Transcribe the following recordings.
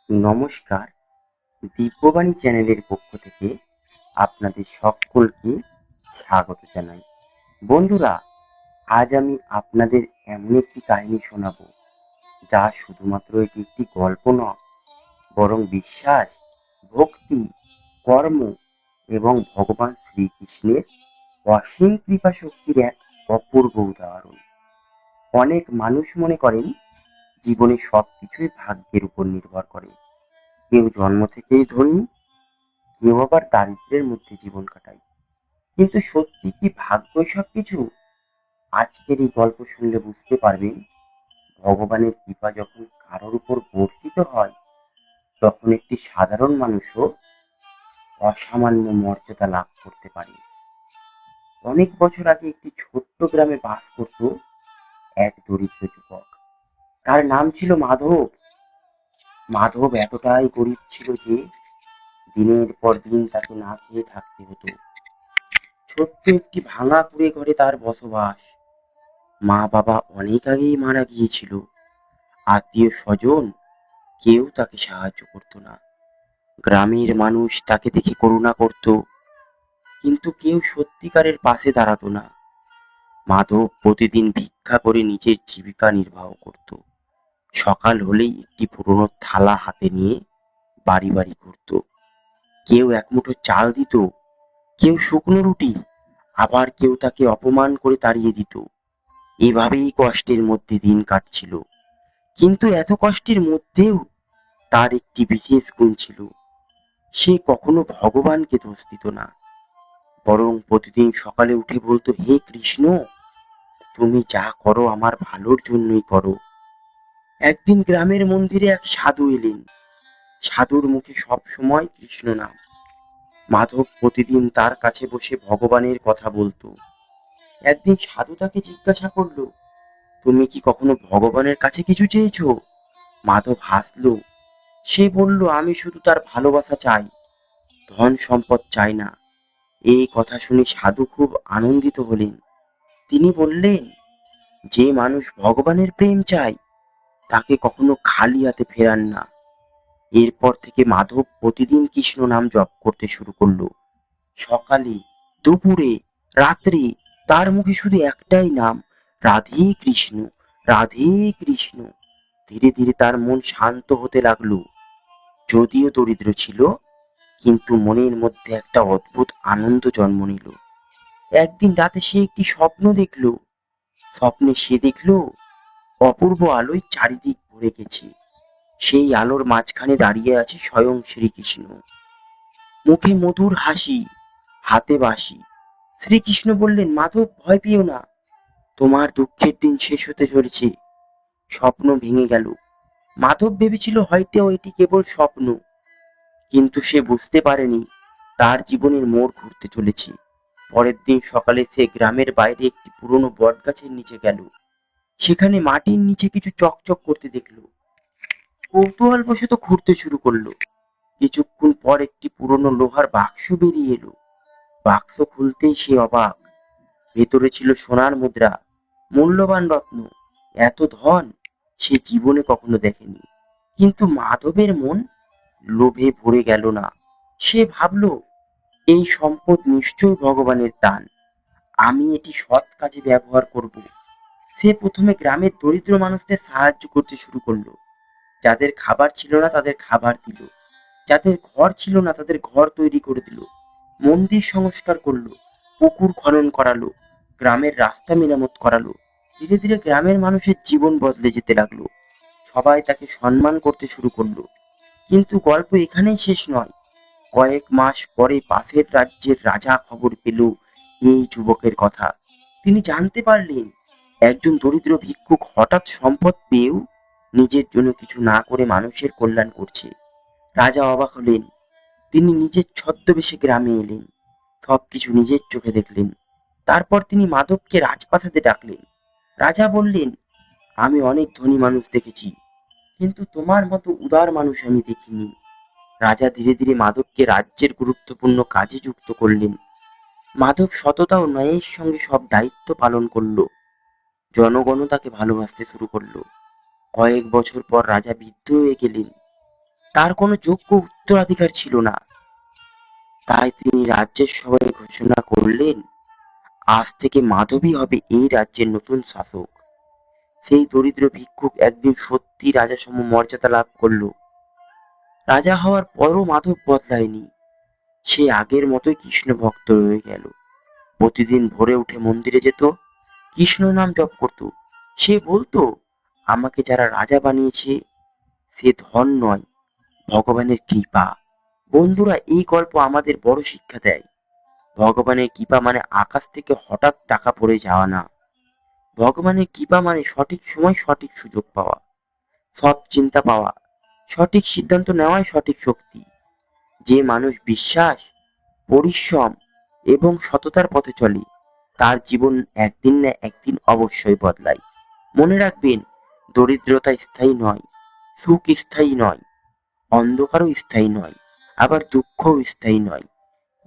নমস্কার, দিব্যবাণী চ্যানেলের পক্ষ থেকে আপনাদের সকলকে স্বাগত জানাই। বন্ধুরা, আজ আমি আপনাদের এমন একটি কাহিনী শোনাবো যা শুধুমাত্র এটি একটি গল্প নয়, বরং বিশ্বাস, ভক্তি, কর্ম এবং ভগবান শ্রীকৃষ্ণের অসীম কৃপা শক্তির এক অপূর্ব উদাহরণ। অনেক মানুষ মনে করেন জীবনে সবকিছুই ভাগ্যের উপর নির্ভর করে। কেউ জন্ম থেকেই ধনী, কেউ আবার দারিদ্র্যের মধ্যে জীবন কাটায়। কিন্তু সত্যি কি ভাগ্যই সবকিছু? আজকের এই গল্প শুনলে বুঝতে পারবেন, ভগবানের কৃপা যখন কারোর উপর বর্ষিত হয়, তখন একটি সাধারণ মানুষও অসামান্য মর্যাদা লাভ করতে পারে। অনেক বছর আগে একটি ছোট্ট গ্রামে বাস করত এক দরিদ্র যুবক। তার নাম ছিল মাধব। মাধব এতটাই গরিব ছিল যে দিনের পর দিন তাকে না খেয়ে থাকতে হতো। ছোট্ট একটি ভাঙা কুঁড়ে ঘরে তার বসবাস। মা বাবা অনেক আগেই মারা গিয়েছিল। আত্মীয় স্বজন কেউ তাকে সাহায্য করত না। গ্রামের মানুষ তাকে দেখে করুণা করত, কিন্তু কেউ সত্যিকারের পাশে দাঁড়াতো না। মাধব প্রতিদিন ভিক্ষা করে নিজের জীবিকা নির্বাহ করত। সকাল হলেই একটি পুরনো থালা হাতে নিয়ে বাড়ি বাড়ি ঘুরত। কেউ এক মুঠো চাল দিত, কেউ শুকনো রুটি, আবার কেউ তাকে অপমান করে তাড়িয়ে দিত। এভাবেই কষ্টের মধ্যে দিন কাটছিল। কিন্তু এত কষ্টের মধ্যেও তার একটি বিশেষ গুণ ছিল। সে কখনো ভগবানকে দোষ দিত না, বরং প্রতিদিন সকালে উঠে বলতো, হে কৃষ্ণ, তুমি যা করো আমার ভালোর জন্যই করো। একদিন গ্রামের মন্দিরে এক সাধু এলেন। সাধুর মুখে সব সময় কৃষ্ণ নাম। মাধব প্রতিদিন তার কাছে বসে ভগবানের কথা বলতো। একদিন সাধু তাকে জিজ্ঞাসা করলো, তুমি কি কখনো ভগবানের কাছে কিছু চেয়েছো? মাধব হাসলো। সে বলল, আমি শুধু তার ভালোবাসা চাই, ধন সম্পদ চাই না। এই কথা শুনে সাধু খুব আনন্দিত হলেন। তিনি বললেন, যে মানুষ ভগবানের প্রেম চায় তাকে কখনো খালি হাতে ফেরান না। এরপর থেকে মাধব প্রতিদিন কৃষ্ণ নাম জপ করতে শুরু করলো। সকালে, দুপুরে, রাত্রে তার মুখে শুধু একটাই নাম, রাধে কৃষ্ণ, রাধে কৃষ্ণ। ধীরে ধীরে তার মন শান্ত হতে লাগলো। যদিও দরিদ্র ছিল, কিন্তু মনের মধ্যে একটা অদ্ভুত আনন্দ জন্ম নিল। একদিন রাতে সে একটি স্বপ্ন দেখল। স্বপ্নে সে দেখল অপূর্ব আলোয় চারিদিক ভরে গেছে। সেই আলোর মাঝখানে দাঁড়িয়ে আছে স্বয়ং শ্রীকৃষ্ণ। মুখে মধুর হাসি, হাতে বাঁশি। শ্রীকৃষ্ণ বললেন, মাধব, ভয় পেও না, তোমার দুঃখের দিন শেষ হতে চলেছে। স্বপ্ন ভেঙে গেল। মাধব ভেবেছিল হয়তো এটি কেবল স্বপ্ন, কিন্তু সে বুঝতে পারেনি তার জীবনের মোড় ঘুরতে চলেছে। পরের দিন সকালে সে গ্রামের বাইরে একটি পুরনো বটগাছের নিচে গেল। সেখানে মাটির নিচে কিছু চকচক করতে দেখলো। কৌতূহলবশত ঘুরতে শুরু করলো। কিছুক্ষণ পর একটি পুরনো লোহার বাক্স বেরিয়ে এলো। বাক্স খুলতেই সে অবাক। ভেতরে ছিল সোনার মুদ্রা, মূল্যবান রত্ন। এত ধন সে জীবনে কখনো দেখেনি। কিন্তু মাধবের মন লোভে ভরে গেল না। সে ভাবলো, এই সম্পদ নিশ্চয়ই ভগবানের দান, আমি এটি সৎ কাজে ব্যবহার করব। সে প্রথমে গ্রামের দরিদ্র মানুষদের সাহায্য করতে শুরু করলো। যাদের খাবার ছিল না তাদের খাবার দিল, যাদের ঘর ছিল না তাদের ঘর তৈরি করে দিল। মন্দির সংস্কার করলো, পুকুর খনন করালো, গ্রামের রাস্তা মেরামত করালো। ধীরে ধীরে গ্রামের মানুষের জীবন বদলে যেতে লাগলো। সবাই তাকে সম্মান করতে শুরু করলো। কিন্তু গল্প এখানেই শেষ নয়। কয়েক মাস পরে পাশের রাজ্যের রাজা খবর পেল এই যুবকের কথা। তিনি জানতে পারলেন একজন দরিদ্র ভিক্ষুক হঠাৎ সম্পদ পেয়েও নিজের জন্য কিছু না করে মানুষের কল্যাণ করছে। রাজা অবাক হলেন। তিনি নিজের ছদ্মবেশে গ্রামে এলেন, সবকিছু নিজের চোখে দেখলেন। তারপর তিনি মাধবকে রাজপ্রাসাদে ডাকলেন। রাজা বললেন, আমি অনেক ধনী মানুষ দেখেছি, কিন্তু তোমার মতো উদার মানুষ আমি দেখিনি। রাজা ধীরে ধীরে মাধবকে রাজ্যের গুরুত্বপূর্ণ কাজে যুক্ত করলেন। মাধব সততা ও ন্যায়ের সঙ্গে সব দায়িত্ব পালন করলো। জনগণও তাকে ভালোবাসতে শুরু করলো। কয়েক বছর পর রাজা বৃদ্ধ হয়ে গেলেন। তার কোনো যোগ্য উত্তরাধিকার ছিল না। তাই তিনি রাজ্যের সবাই ঘোষণা করলেন, আজ থেকে মাধবী হবে এই রাজ্যের নতুন শাসক। সেই দরিদ্র ভিক্ষুক একদিন সত্যি রাজা সম মর্যাদা লাভ করলো। রাজা হওয়ার পরও মাধব বদলায়নি। সে আগের মতোই কৃষ্ণ ভক্ত রয়ে গেল। প্রতিদিন ভোরে উঠে মন্দিরে যেত, কৃষ্ণ নাম জপ করত। সে বলতো, আমাকে যারা রাজা বানিয়েছে সে ধন নয়, ভগবানের কৃপা। বন্ধুরা, এই গল্প আমাদের বড় শিক্ষা দেয়। ভগবানের কৃপা মানে আকাশ থেকে হঠাৎ টাকা পড়ে যাওয়া না। ভগবানের কৃপা মানে সঠিক সময় সঠিক সুযোগ পাওয়া, সৎ চিন্তা পাওয়া, সঠিক সিদ্ধান্ত নেওয়াই সঠিক শক্তি। যে মানুষ বিশ্বাস, পরিশ্রম এবং সততার পথে চলে, তার জীবন একদিন না একদিন অবশ্যই বদলায়। মনে রাখবেন, দরিদ্রতা স্থায়ী নয়, সুখ স্থায়ী নয়, অন্ধকারও স্থায়ী নয়, আবার দুঃখও স্থায়ী নয়।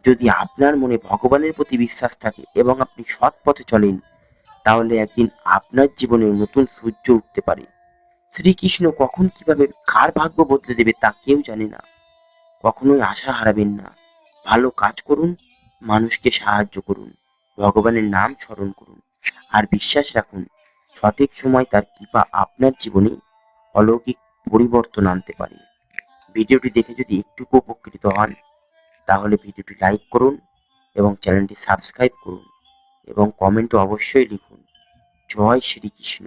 যদি আপনার মনে ভগবানের প্রতি বিশ্বাস থাকে এবং আপনি সৎ পথে চলেন, তাহলে একদিন আপনার জীবনে নতুন সূর্য উঠতে পারে। শ্রীকৃষ্ণ কখন কিভাবে কার ভাগ্য বদলে দেবে তা কেউ জানে না। কখনোই আশা হারাবেন না। ভালো কাজ করুন, মানুষকে সাহায্য করুন, ভগবানের নাম স্মরণ করুন, আর বিশ্বাস রাখুন, সঠিক সময় তার কৃপা আপনার জীবনে অলৌকিক পরিবর্তন আনতে পারে। ভিডিওটি দেখে যদি একটুকু উপকৃত হন, তাহলে ভিডিওটি লাইক করুন এবং চ্যানেলটি সাবস্ক্রাইব করুন এবং কমেন্টে অবশ্যই লিখুন, জয় শ্রীকৃষ্ণ।